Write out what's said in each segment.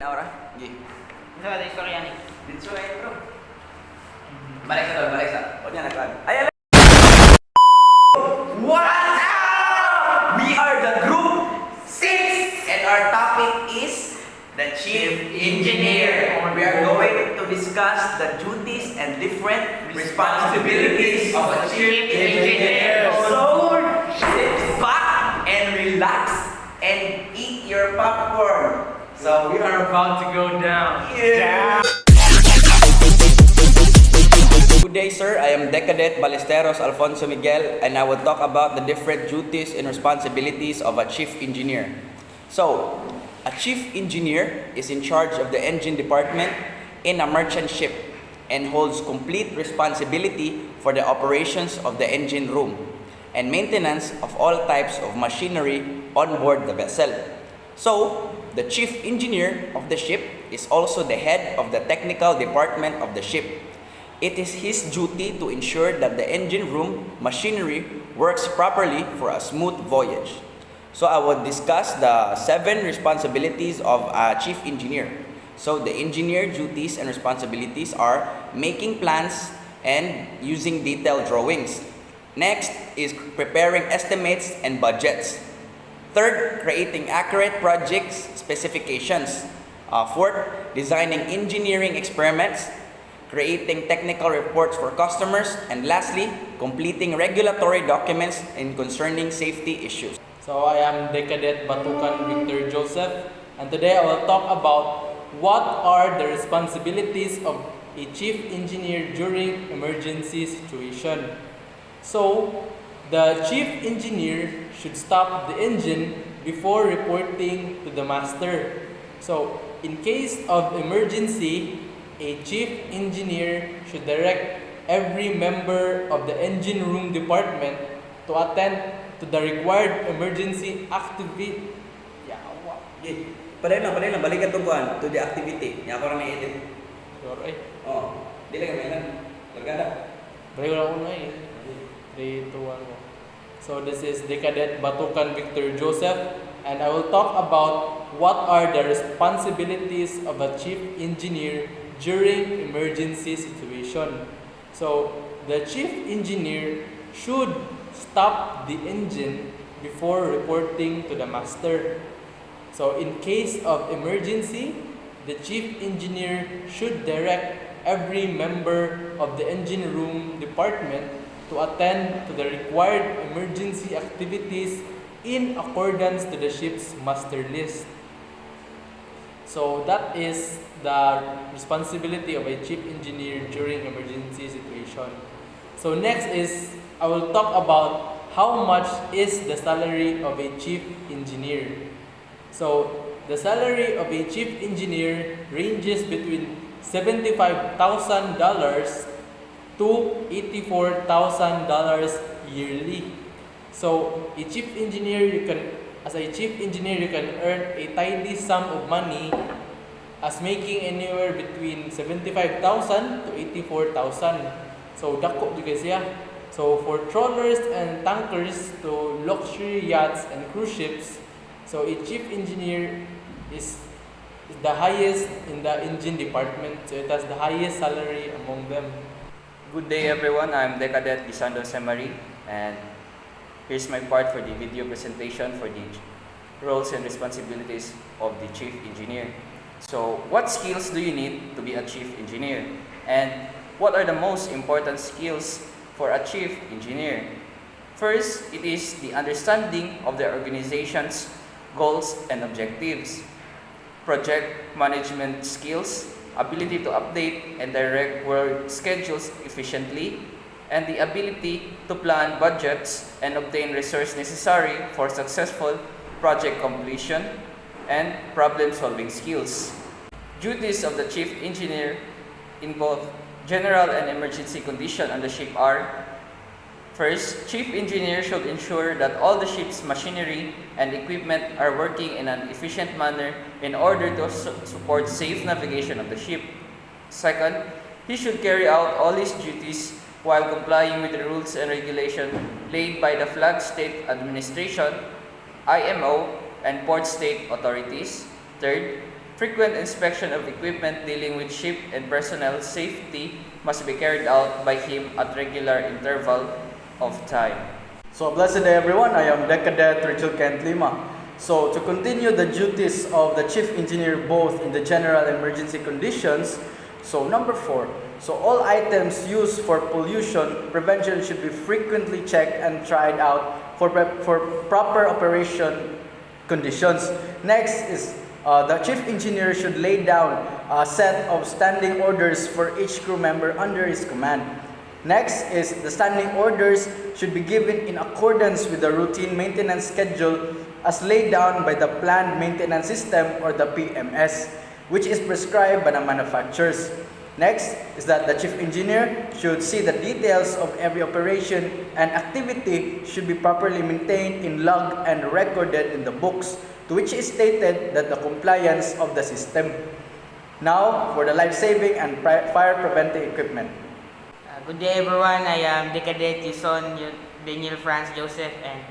Ahora, Gi. Sa ating istorya ni. Dito ay bro. Balik sa. O niya nagkaan. Ayan. What's up? We are the group 6 and our topic is the chief engineer. We are going to discuss the duties and different responsibilities of a chief engineer. So, sit back and relax and eat your popcorn. So we are about to go down. Yeah. Good day, sir. I am Decadent Ballesteros Alfonso Miguel, and I will talk about the different duties and responsibilities of a chief engineer. So, a chief engineer is in charge of the engine department in a merchant ship and holds complete responsibility for the operations of the engine room and maintenance of all types of machinery on board the vessel. So, the chief engineer of the ship is also the head of the technical department of the ship. It is his duty to ensure that the engine room machinery works properly for a smooth voyage. So I will discuss the 7 responsibilities of a chief engineer. So the engineer duties and responsibilities are making plans and using detailed drawings. Next is preparing estimates and budgets. Third, creating accurate project specifications. Fourth, designing engineering experiments, creating technical reports for customers, and lastly, completing regulatory documents in concerning safety issues. So I am Decadent Batucan Victor Josef, and today I will talk about what are the responsibilities of a chief engineer during emergency situation. So, the chief engineer should stop the engine before reporting to the master. So, in case of emergency, a chief engineer should direct every member of the engine room department to attend to the required emergency activity. Padahal lang, balikan itong kuhan to the activity. Yan ako rin na-edit. Sure, eh. Oo. Di lang kami lang. Lagada. Balik ko na eh. 3, 2, 1, go. So this is Decadent Batucan Victor Joseph, and I will talk about what are the responsibilities of a chief engineer during emergency situation. So the chief engineer should stop the engine before reporting to the master. So in case of emergency, the chief engineer should direct every member of the engine room department to attend to the required emergency activities in accordance to the ship's master list. So that is the responsibility of a chief engineer during emergency situation. So next is, I will talk about how much is the salary of a chief engineer. So the salary of a chief engineer ranges between $75,000 to $84,000 yearly. So, as a chief engineer, you can earn a tidy sum of money as making anywhere between $75,000 to $84,000. So, dako juga siya. So, for trawlers and tankers to luxury yachts and cruise ships, so a chief engineer is the highest in the engine department. So, it has the highest salary among them. Good day everyone, I'm Decadent Guisando, and here's my part for the video presentation for the roles and responsibilities of the chief engineer. So, what skills do you need to be a chief engineer? And what are the most important skills for a chief engineer? First, it is the understanding of the organization's goals and objectives, project management skills, ability to update and direct work schedules efficiently, and the ability to plan budgets and obtain resources necessary for successful project completion, and problem-solving skills. Duties of the chief engineer in both general and emergency condition on the ship are: first, chief engineer should ensure that all the ship's machinery and equipment are working in an efficient manner in order to support safe navigation of the ship. Second, he should carry out all his duties while complying with the rules and regulations laid by the Flag State Administration, IMO, and Port State authorities. Third, Frequent inspection of equipment dealing with ship and personnel safety must be carried out by him at regular interval of time. So, blessed day everyone, I am Deck Cadet Rigel Lima. So, to continue the duties of the Chief Engineer both in the general and emergency conditions, so number 4, so all items used for pollution prevention should be frequently checked and tried out for proper operation conditions. Next is the Chief Engineer should lay down a set of standing orders for each crew member under his command. Next is the standing orders should be given in accordance with the routine maintenance schedule as laid down by the Planned Maintenance System or the PMS, which is prescribed by the manufacturers. Next is that the Chief Engineer should see the details of every operation and activity should be properly maintained in log and recorded in the books, to which is stated that the compliance of the system. Now, for the life-saving and fire-preventing equipment. Good day everyone, I am Cadet Yuson, Daniel, Franz, Josef, and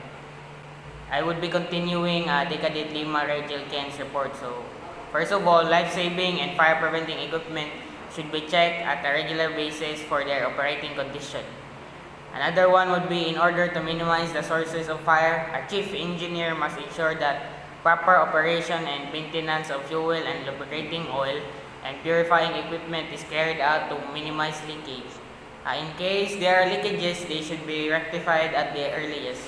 I would be continuing Cadet Lima Rigel Ken's report. So, first of all, life-saving and fire-preventing equipment should be checked at a regular basis for their operating condition. Another one would be in order to minimize the sources of fire, a chief engineer must ensure that proper operation and maintenance of fuel and lubricating oil and purifying equipment is carried out to minimize leakage. In case there are leakages, they should be rectified at the earliest.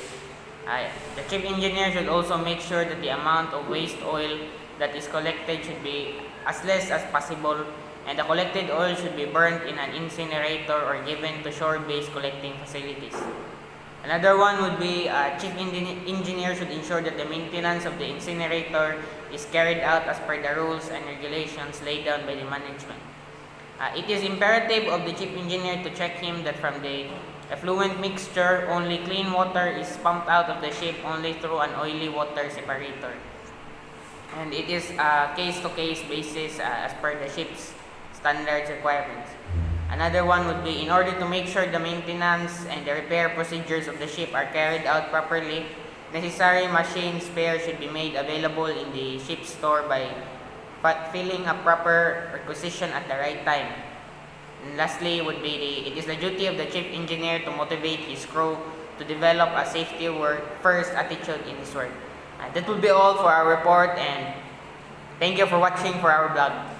The chief engineer should also make sure that the amount of waste oil that is collected should be as less as possible, and the collected oil should be burnt in an incinerator or given to shore-based collecting facilities. Another one would be chief engineer should ensure that the maintenance of the incinerator is carried out as per the rules and regulations laid down by the management. It is imperative of the chief engineer to check him that from the effluent mixture, only clean water is pumped out of the ship only through an oily water separator. And it is a case-to-case basis as per the ship's standards requirements. Another one would be in order to make sure the maintenance and the repair procedures of the ship are carried out properly, necessary machine spares should be made available in the ship's store by filling a proper requisition at the right time. And lastly would be it is the duty of the chief engineer to motivate his crew to develop a safety first attitude in his work. That will be all for our report, and thank you for watching for our vlog.